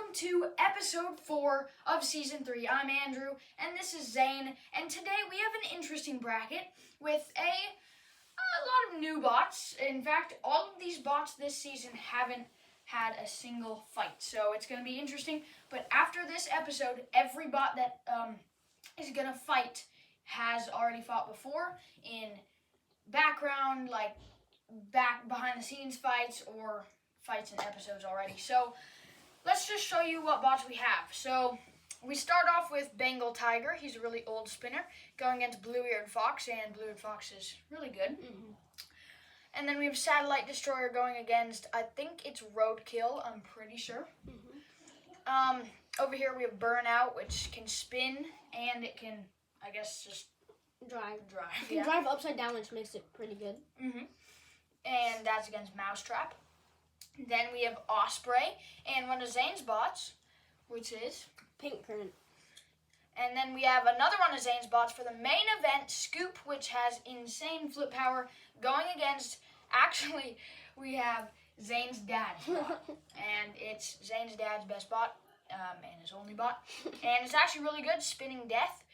welcome to episode 4 of season 3. I'm Andrew, and this is Zane, and today we have an interesting bracket with a lot of new bots. In fact, all of these bots this season haven't had a single fight, so it's going to be interesting. But after this episode, every bot that is going to fight has already fought before in background, like behind the scenes fights or fights in episodes already. So let's just show you what bots we have. So we start off with Bengal Tiger. He's a really old spinner going against Blue-Eared Fox, and Blue-Eared Fox is really good. And then we have Satellite Destroyer going against, I think it's Roadkill, I'm pretty sure. Over here we have Burnout, which can spin, and it can, I guess, just drive. It can drive upside down, which makes it pretty good. And that's against Mousetrap. Then we have Osprey, and one of Zane's bots, which is Pink Current. And then we have another one of Zane's bots for the main event, Scoop, which has insane flip power, going against, actually, we have Zane's dad's bot. And it's Zane's dad's best bot, and his only bot. And it's actually really good, Spinning Death.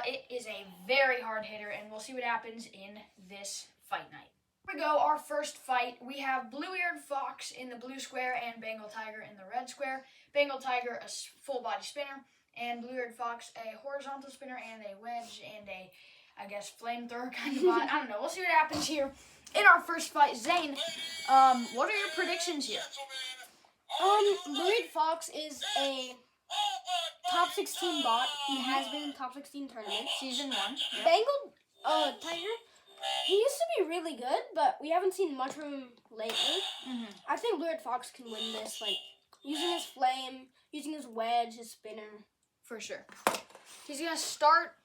It is a very hard hitter, and we'll see what happens in this fight night. Here we go, our first fight. We have Blue-Eared Fox in the blue square and Bengal Tiger in the red square. Bengal Tiger, a full body spinner, and Blue-Eared Fox, a horizontal spinner and a wedge and a, I guess, flamethrower kind of bot. I don't know. We'll see what happens here in our first fight. Zane, what are your predictions here? Blue-Eared Fox is a top 16 bot. He has been in top 16 tournaments. Season 1. Yep. Bengal Tiger, he used to be really good, but we haven't seen much from him lately. I think Blue-Eared Fox can win this, like, using his flame, using his wedge, his spinner. For sure. He's going to start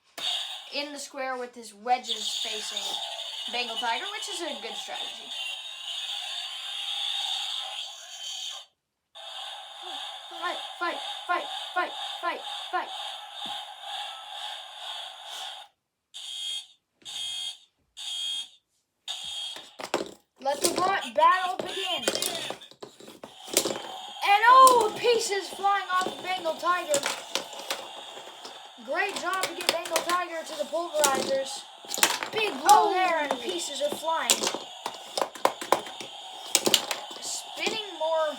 in the square with his wedges facing Bengal Tiger, which is a good strategy. Fight. Let the bot battle begin. And pieces flying off of Bengal Tiger. Great job to get Bengal Tiger to the pulverizers. Big blow there, and pieces are flying. Spinning more,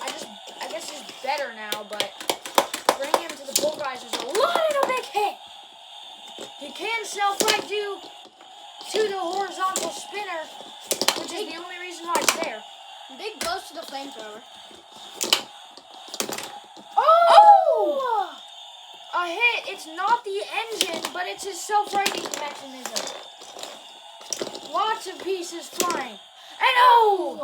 I guess he's better now, but bringing him to the pulverizers a big hit. He can self-right due to the horizontal spinner, which is the only reason why it's there. Big blows to the flamethrower. A hit. It's not the engine, but it's his self-righting mechanism. Lots of pieces flying. And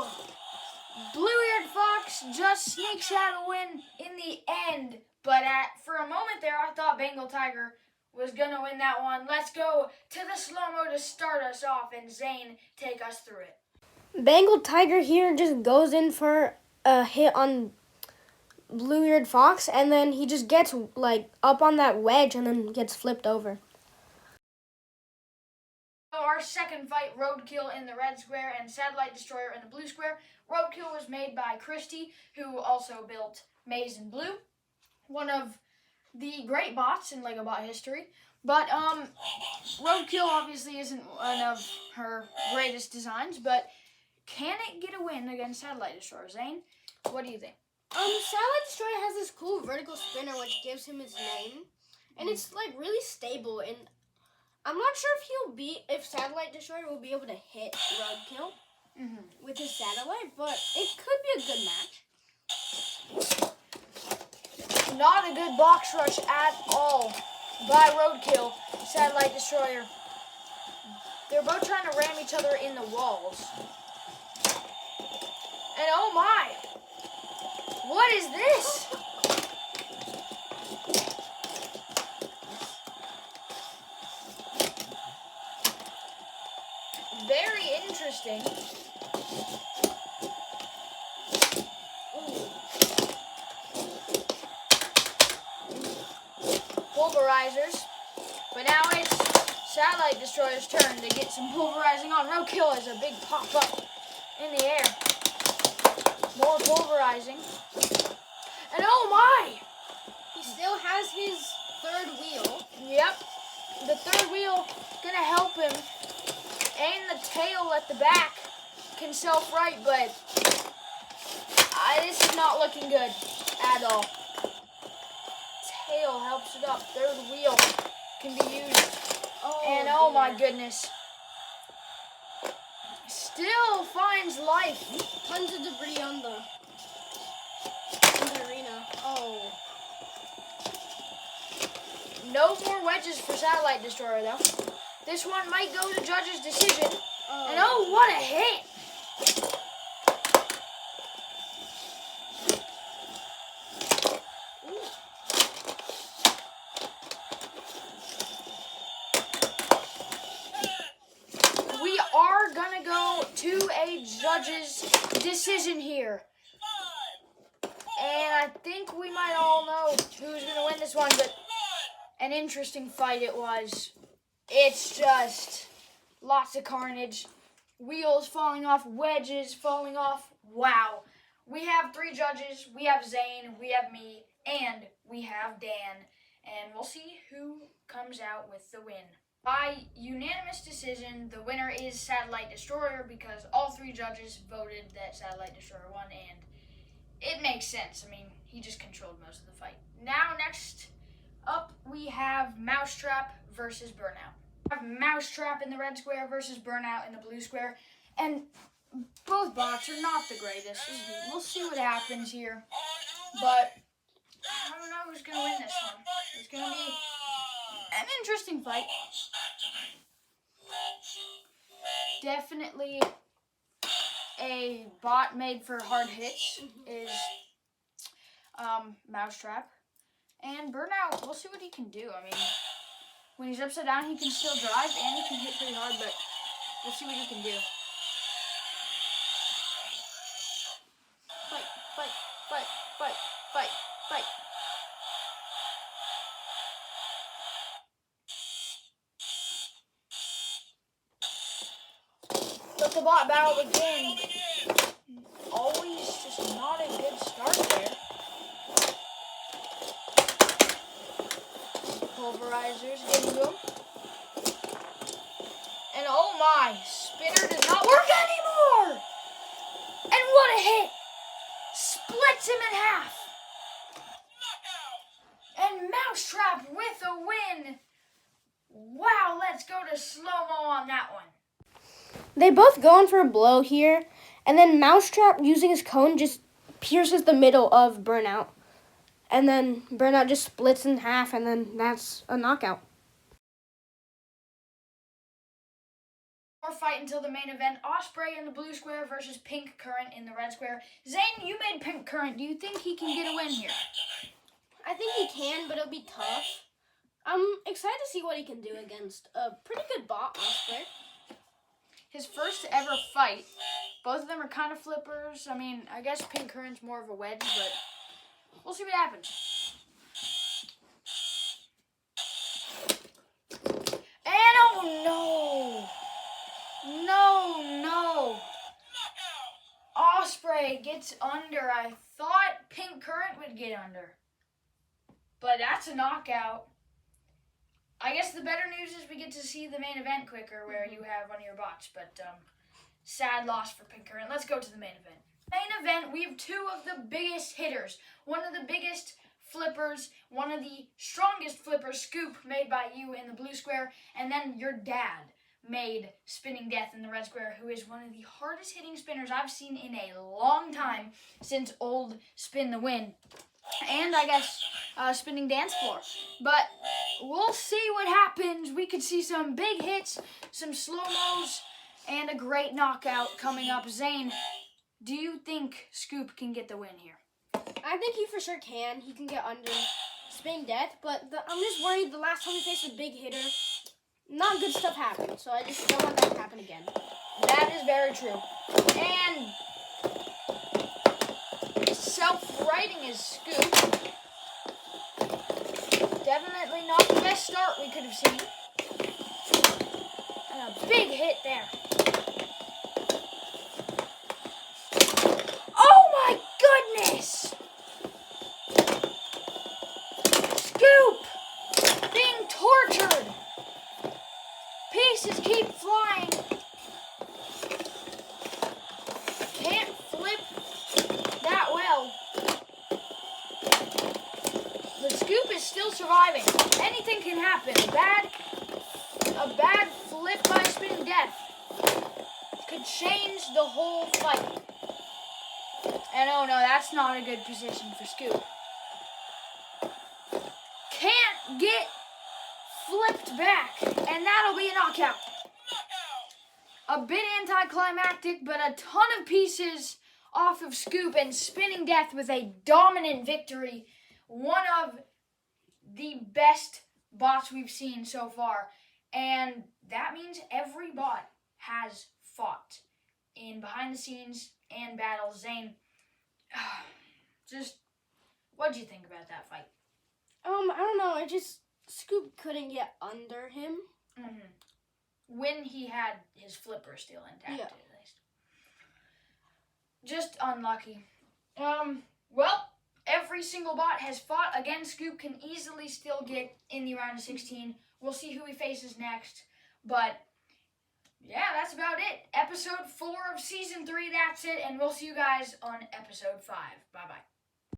Blue-Eared Fox just sneaks out a win in the end. But for a moment there, I thought Bengal Tiger was going to win that one. Let's go to the slow-mo to start us off, and Zane, take us through it. Bengal Tiger here just goes in for a hit on Blue-Eared Fox, and then he just gets like up on that wedge and then gets flipped over. Our second fight, Roadkill in the red square and Satellite Destroyer in the blue square. Roadkill was made by Christy, who also built Maze in Blue, one of the great bots in LegoBot history. But Roadkill obviously isn't one of her greatest designs, but can it get a win against Satellite Destroyer? Zane, what do you think? Satellite Destroyer has this cool vertical spinner which gives him his name, and it's like really stable. And I'm not sure if Satellite Destroyer will be able to hit Roadkill with his satellite, but it could be a good match. Not a good box rush at all by Roadkill, Satellite Destroyer. They're both trying to ram each other in the walls. And oh my! What is this? Very interesting. Pulverizers. But now it's Satellite Destroyer's turn to get some pulverizing on. Roadkill is a big pop up in the air. More pulverizing. And Oh my! He still has his third wheel. Yep. The third wheel gonna help him. And the tail at the back can self-right, but this is not looking good at all. Tail helps it up. Third wheel can be used. And oh my goodness. Still finds life. Tons of debris on the arena. Oh. No more wedges for Satellite Destroyer though. This one might go to judge's decision. And oh, what a hit! We are gonna go to a judge's decision here. And I think we might all know who's gonna win this one, but an interesting fight it was. It's just lots of carnage. Wheels falling off, wedges falling off. Wow. We have 3 judges. We have Zane, we have me, and we have Dan. And we'll see who comes out with the win. By unanimous decision, the winner is Satellite Destroyer because all 3 judges voted that Satellite Destroyer won, and it makes sense. I mean, he just controlled most of the fight. Now, next up, we have Mousetrap versus Burnout. We have Mousetrap in the red square versus Burnout in the blue square, and both bots are not the greatest. We'll see what happens here, but I don't know who's going to win this one. It's going to be an interesting fight. Definitely a bot made for hard hits is Mousetrap. And Burnout, we'll see what he can do. I mean, when he's upside down, he can still drive and he can hit pretty hard, but we'll see what he can do. Fight, fight, fight, fight, fight, fight. But the bot battle again. Always just not a good start there. Pulverizers getting to him. And oh my, spinner does not work anymore! And what a hit! Splits him in half. And Mousetrap with a win. Wow, let's go to slow-mo on that one. They both go in for a blow here, and then Mousetrap, using his cone, just pierces the middle of Burnout. And then Burnout just splits in half, and then that's a knockout. More fight until the main event. Osprey in the blue square versus Pink Current in the red square. Zane, you made Pink Current. Do you think he can get a win here? I think he can, but it'll be tough. I'm excited to see what he can do against a pretty good bot, Osprey. His first ever fight. Both of them are kind of flippers. I mean, I guess Pink Current's more of a wedge, but we'll see what happens. And oh no! No! Osprey gets under. I thought Pink Current would get under. But that's a knockout. I guess the better news is we get to see the main event quicker where you have one of your bots. But sad loss for Pink Current. Let's go to the main event. Main event, we have 2 of the biggest hitters. One of the biggest flippers, one of the strongest flippers, Scoop, made by you in the blue square. And then your dad made Spinning Death in the red square, who is one of the hardest hitting spinners I've seen in a long time since old Spin the Win. And I guess Spinning Dance Floor. But we'll see what happens. We could see some big hits, some slow-mos, and a great knockout coming up. Zane, do you think Scoop can get the win here? I think he for sure can. He can get under Spinning Death, but I'm just worried the last time we faced a big hitter, not good stuff happened. So I just don't want that to happen again. That is very true. And self-righting is Scoop. Definitely not the best start we could have seen. And a big hit there. Oh my goodness! keep flying. Can't flip that well. The Scoop is still surviving. Anything can happen. A bad flip by Spinning Death could change the whole fight. And oh no, that's not a good position for Scoop. Can't get flipped back, and that'll be a knockout. A bit anticlimactic, but a ton of pieces off of Scoop, and Spinning Death with a dominant victory. One of the best bots we've seen so far. And that means every bot has fought in behind the scenes and battles. Zane, just what'd you think about that fight? I don't know. Scoop couldn't get under him. Mm-hmm. When he had his flipper still intact, Yeah. at least. Just unlucky. Well, every single bot has fought. Again, Scoop can easily still get in the round of 16. We'll see who he faces next. But, yeah, that's about it. Episode 4 of Season 3, that's it. And we'll see you guys on Episode 5. Bye-bye.